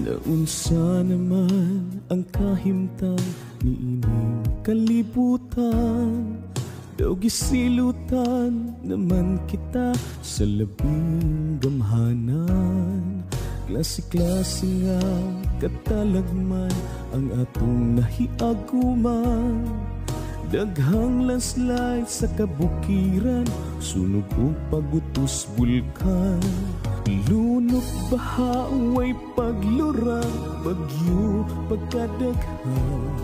Naunsa naman ang kahimtang niining kalibutan. Daw gisilutan naman kita sa labing gamhanan. Klase-klase nga katalagman ang atong nahiaguman. Daghang landslide sa kabukiran, sunog o pagutos bulkan. Lunok baha, way paglurang, bagyo pagkadaghan.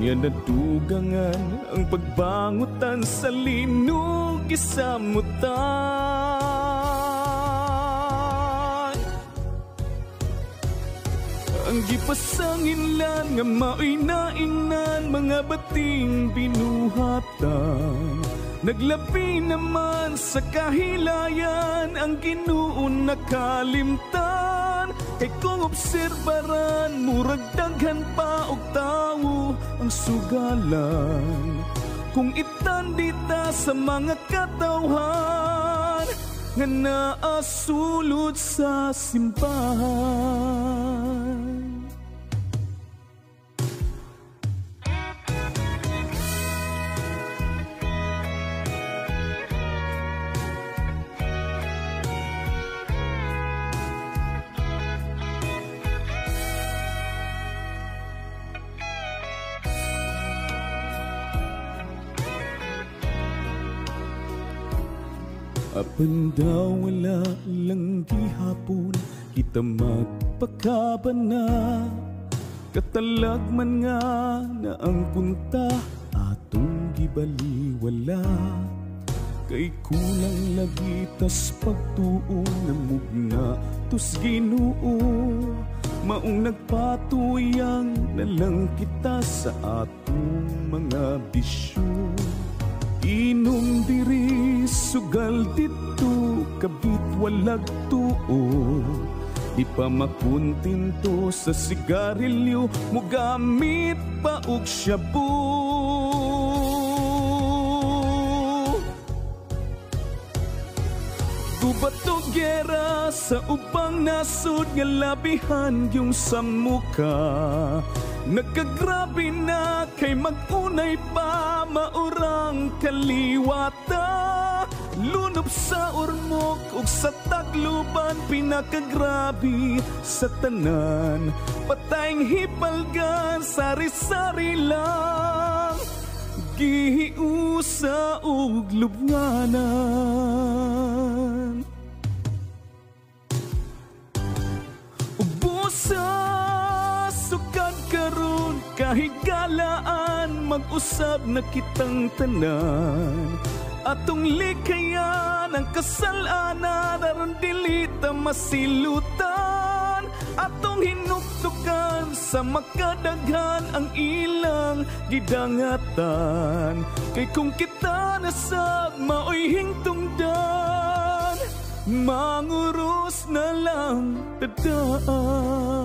Nga nadugangan ang pagbangutan sa linog isamutan. Ang gipasanginlan nga mao'y naingnan, mga bating binuhatan. Naglabi naman sa kahilayan, ang Ginuon nakalimtan. Kay kung obserbaran, murag daghan pa og tawo ang sugalan. Kung itandita sa mga katawhan nga naasulod sa simbahan. Apan daw wala lang gihapon, kita magpakaban na. Katalagman nga na ang punta atong gibaliwala. Kay kulang lagi tas pagtuo na mugna tus Ginoo. Maong nagpatuyang na lang kita sa atong mga bisyo. Inom diri, sugal dito, kabit walag tuo. Di pa makuntinto sa sigarilyo, mugamit pa og shabu. Gubato gera sa ubang nasod, nga labihan yung sa muka. Nagkagrabe na kay magunay pa, maurang kaliwata. Lunob sa ormok ug sa tagluban, pinakagrabe sa tanan. Patayng hipalgan, sari-sari lang, gihiusa ug lubnganan. Ubusa sukad karon, kahigalaan, mag-usab na kitang tanan. Atong likayan ang kasalanan, aron dili ta masilutan. Atong hinuktukan sa makadaghan ang ilang gidangatan. Kay kung kita nasab maoy hingtungdan, manguros na lang tadaan.